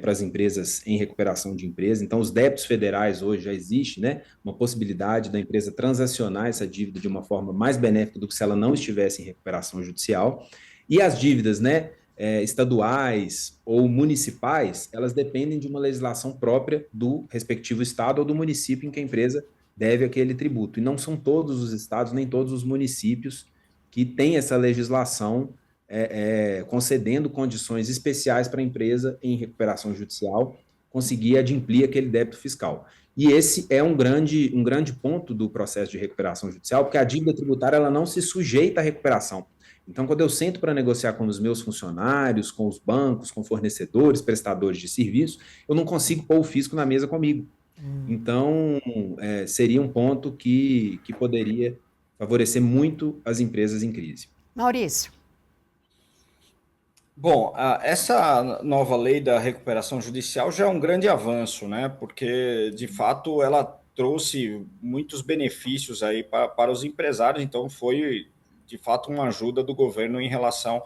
para as empresas em recuperação de empresa. Então, os débitos federais hoje já existe, né? Uma possibilidade da empresa transacionar essa dívida de uma forma mais benéfica do que se ela não estivesse em recuperação judicial. E as dívidas, né, estaduais ou municipais, elas dependem de uma legislação própria do respectivo estado ou do município em que a empresa deve aquele tributo. E não são todos os estados, nem todos os municípios que têm essa legislação concedendo condições especiais para a empresa em recuperação judicial conseguir adimplir aquele débito fiscal. E esse é um grande ponto do processo de recuperação judicial, porque a dívida tributária ela não se sujeita à recuperação. Então, quando eu sento para negociar com os meus funcionários, com os bancos, com fornecedores, prestadores de serviço, eu não consigo pôr o fisco na mesa comigo. Então, seria um ponto que poderia favorecer muito as empresas em crise. Maurício. Bom, essa nova lei da recuperação judicial já é um grande avanço, né? Porque, de fato, ela trouxe muitos benefícios aí para os empresários, então foi, de fato, uma ajuda do governo em relação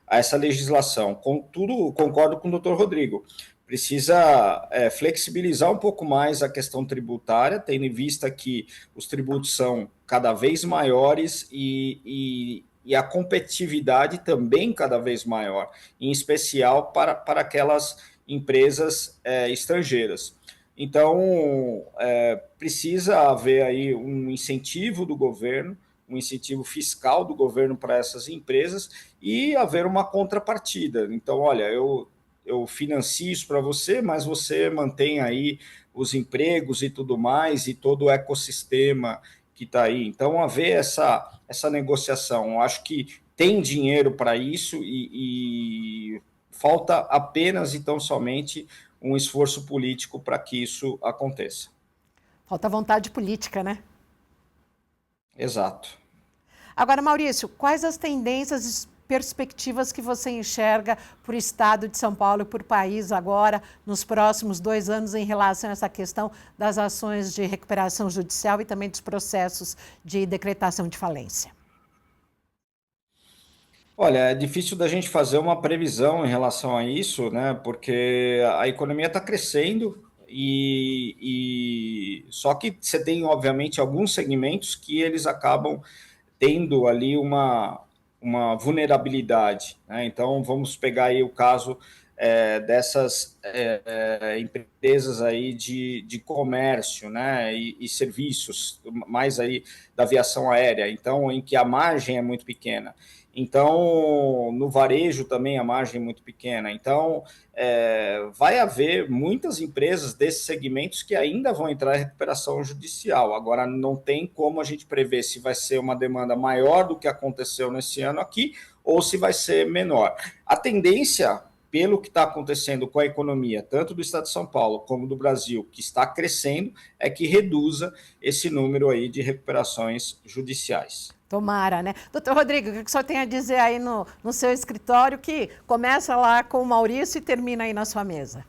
a essa legislação. Contudo, concordo com o doutor Rodrigo, precisa flexibilizar um pouco mais a questão tributária, tendo em vista que os tributos são cada vez maiores e a competitividade também cada vez maior, em especial para aquelas empresas estrangeiras. Então, precisa haver aí um incentivo do governo, um incentivo fiscal do governo para essas empresas e haver uma contrapartida. Então, olha, eu financio isso para você, mas você mantém aí os empregos e tudo mais, e todo o ecossistema que está aí. Então, haver essa negociação. Eu acho que tem dinheiro para isso e falta apenas e tão somente um esforço político para que isso aconteça. Falta vontade política, né? Exato. Agora, Maurício, quais as tendências e perspectivas que você enxerga para o estado de São Paulo e para o país agora, nos próximos 2 anos, em relação a essa questão das ações de recuperação judicial e também dos processos de decretação de falência? Olha, é difícil da gente fazer uma previsão em relação a isso, né? Porque a economia está crescendo e só que você tem, obviamente, alguns segmentos que eles acabam tendo ali uma vulnerabilidade, né? Então, vamos pegar aí o caso dessas empresas aí de comércio, né, e serviços, mais aí da aviação aérea, então, em que a margem é muito pequena. Então, no varejo também a margem é muito pequena. Então, vai haver muitas empresas desses segmentos que ainda vão entrar em recuperação judicial. Agora, não tem como a gente prever se vai ser uma demanda maior do que aconteceu nesse ano aqui ou se vai ser menor. A tendência, pelo que está acontecendo com a economia, tanto do Estado de São Paulo como do Brasil, que está crescendo, é que reduza esse número aí de recuperações judiciais. Tomara, né? Doutor Rodrigo, o que o senhor tem a dizer aí no seu escritório, que começa lá com o Maurício e termina aí na sua mesa?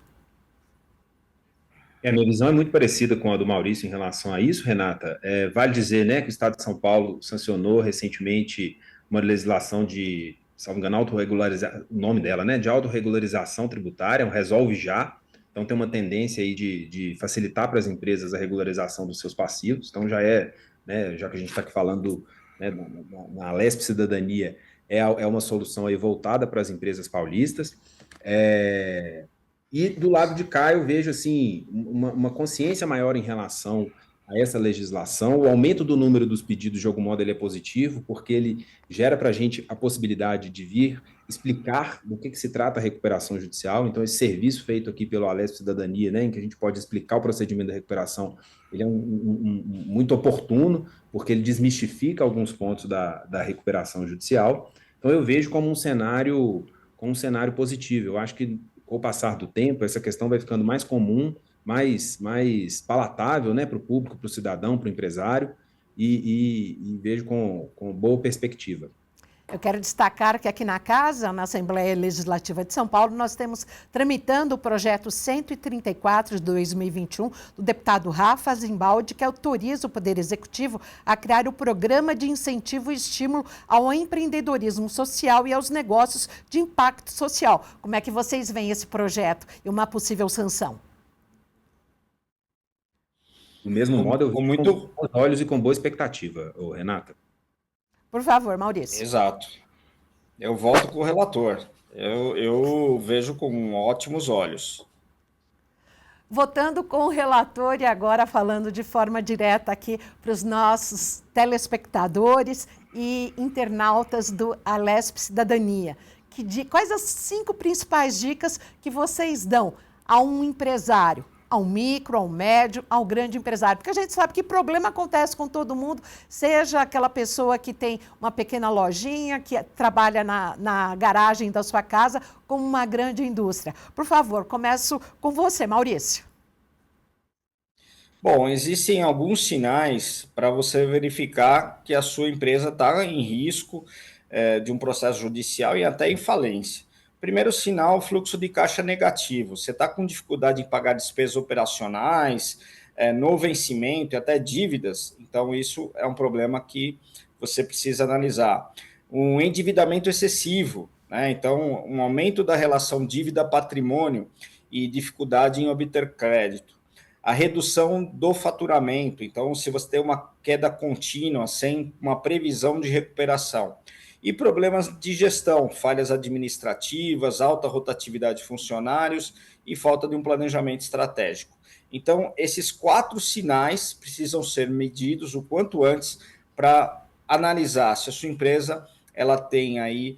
A minha visão é muito parecida com a do Maurício em relação a isso, Renata. Vale dizer, né, que o Estado de São Paulo sancionou recentemente uma legislação de, se não me engano, o nome dela, né, de autorregularização tributária, um Resolve Já. Então tem uma tendência aí de facilitar para as empresas a regularização dos seus passivos. Então né, já que a gente está aqui falando, né, na Alesp Cidadania, é uma solução aí voltada para as empresas paulistas. E do lado de cá eu vejo assim uma consciência maior em relação a essa legislação. O aumento do número dos pedidos, de algum modo, ele é positivo, porque ele gera para a gente a possibilidade de vir explicar do que se trata a recuperação judicial. Então, esse serviço feito aqui pelo Alesp Cidadania, né, em que a gente pode explicar o procedimento da recuperação, ele é muito oportuno, porque ele desmistifica alguns pontos da recuperação judicial. Então, eu vejo como um cenário positivo. Eu acho que, com o passar do tempo, essa questão vai ficando mais comum, mais palatável, né, para o público, para o cidadão, para o empresário, e vejo com boa perspectiva. Eu quero destacar que aqui na Casa, na Assembleia Legislativa de São Paulo, nós temos tramitando o projeto 134 de 2021 do deputado Rafa Zimbaldi, que autoriza o Poder Executivo a criar o Programa de Incentivo e Estímulo ao Empreendedorismo Social e aos Negócios de Impacto Social. Como é que vocês veem esse projeto e uma possível sanção? Do mesmo modo, eu vejo com bons olhos e com boa expectativa, Renata. Por favor, Maurício. Exato. Eu volto com o relator. Eu vejo com ótimos olhos. Votando com o relator e agora falando de forma direta aqui para os nossos telespectadores e internautas do Alesp Cidadania. Quais as 5 principais dicas que vocês dão a um empresário? Ao micro, ao médio, ao grande empresário. Porque a gente sabe que problema acontece com todo mundo, seja aquela pessoa que tem uma pequena lojinha, que trabalha na garagem da sua casa, como uma grande indústria. Por favor, começo com você, Maurício. Bom, existem alguns sinais para você verificar que a sua empresa está em risco de um processo judicial e até em falência. Primeiro sinal, fluxo de caixa negativo. Você está com dificuldade em pagar despesas operacionais, no vencimento e até dívidas. Então, isso é um problema que você precisa analisar. Um endividamento excessivo, né? Então, um aumento da relação dívida-patrimônio e dificuldade em obter crédito. A redução do faturamento. Então, se você tem uma queda contínua, sem uma previsão de recuperação. E problemas de gestão, falhas administrativas, alta rotatividade de funcionários e falta de um planejamento estratégico. Então, esses 4 sinais precisam ser medidos o quanto antes para analisar se a sua empresa ela tem aí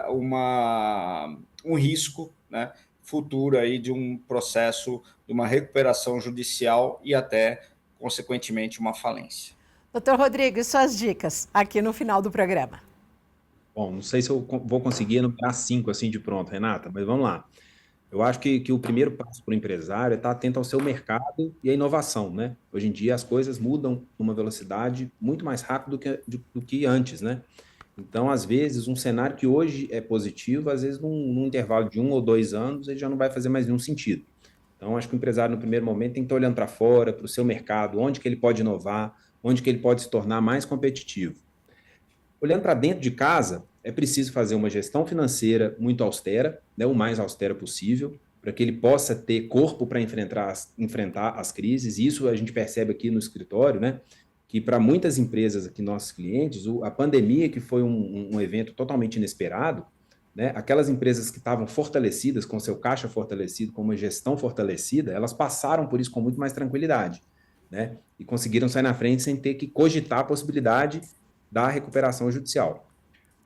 um risco, né, futuro aí de um processo, de uma recuperação judicial e até, consequentemente, uma falência. Doutor Rodrigo, e suas dicas aqui no final do programa? Bom, não sei se eu vou conseguir enumerar 5 assim de pronto, Renata, mas vamos lá. Eu acho que o primeiro passo para o empresário é estar atento ao seu mercado e à inovação, né? Hoje em dia as coisas mudam numa velocidade muito mais rápida do que antes, né? Então, às vezes, um cenário que hoje é positivo, às vezes, num intervalo de 1 ou 2 anos, ele já não vai fazer mais nenhum sentido. Então, acho que o empresário, no primeiro momento, tem que estar olhando para fora, para o seu mercado, onde que ele pode inovar, onde que ele pode se tornar mais competitivo. Olhando para dentro de casa, é preciso fazer uma gestão financeira muito austera, né, o mais austera possível, para que ele possa ter corpo para enfrentar as crises. E isso a gente percebe aqui no escritório, né, que para muitas empresas aqui, nossos clientes, a pandemia, que foi um evento totalmente inesperado, né? Aquelas empresas que estavam fortalecidas, com seu caixa fortalecido, com uma gestão fortalecida, elas passaram por isso com muito mais tranquilidade, né? E conseguiram sair na frente sem ter que cogitar a possibilidade da recuperação judicial.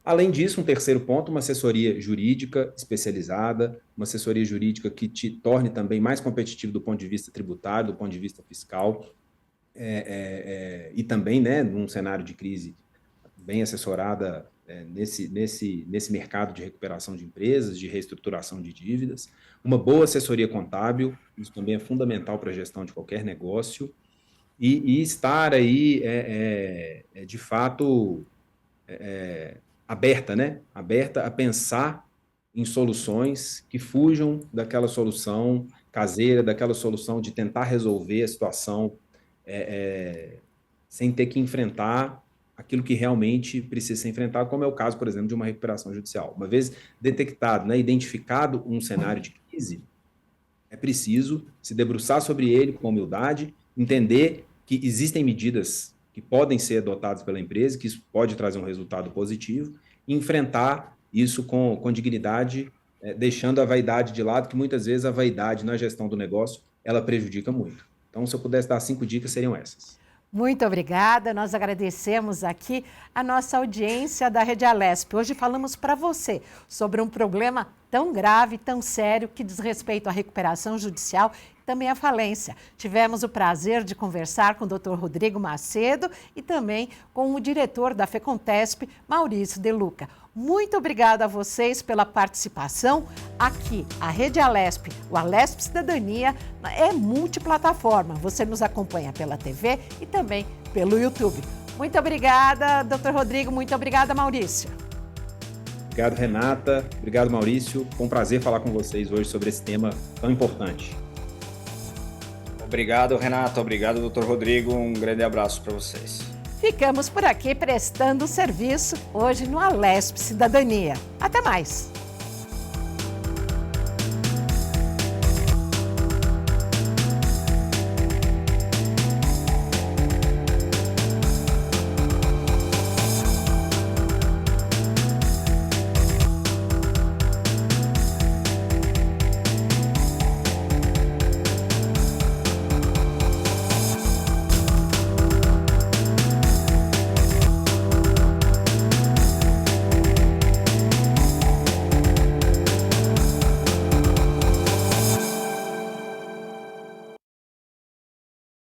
Além disso, um terceiro ponto, uma assessoria jurídica especializada, uma assessoria jurídica que te torne também mais competitivo do ponto de vista tributário, do ponto de vista fiscal, e também, né, num cenário de crise, bem assessorada nesse mercado de recuperação de empresas, de reestruturação de dívidas, uma boa assessoria contábil, isso também é fundamental para a gestão de qualquer negócio, e estar aí, de fato, aberta, né? Aberta a pensar em soluções que fujam daquela solução caseira, daquela solução de tentar resolver a situação sem ter que enfrentar aquilo que realmente precisa ser enfrentado, como é o caso, por exemplo, de uma recuperação judicial. Uma vez detectado, né, identificado um cenário de crise, é preciso se debruçar sobre ele com humildade, entender que existem medidas que podem ser adotadas pela empresa, que isso pode trazer um resultado positivo, e enfrentar isso com dignidade, deixando a vaidade de lado, que muitas vezes a vaidade na gestão do negócio, ela prejudica muito. Então, se eu pudesse dar 5 dicas, seriam essas. Muito obrigada, nós agradecemos aqui a nossa audiência da Rede Alesp. Hoje falamos para você sobre um problema tão grave, tão sério, que diz respeito à recuperação judicial e também à falência. Tivemos o prazer de conversar com o Dr. Rodrigo Macedo e também com o diretor da FECONTESP, Maurício De Luca. Muito obrigada a vocês pela participação. Aqui, a Rede Alesp, o Alesp Cidadania, é multiplataforma. Você nos acompanha pela TV e também pelo YouTube. Muito obrigada, Dr. Rodrigo. Muito obrigada, Maurício. Obrigado, Renata. Obrigado, Maurício. Foi um prazer falar com vocês hoje sobre esse tema tão importante. Obrigado, Renata. Obrigado, Dr. Rodrigo. Um grande abraço para vocês. Ficamos por aqui prestando serviço hoje no Alesp Cidadania. Até mais!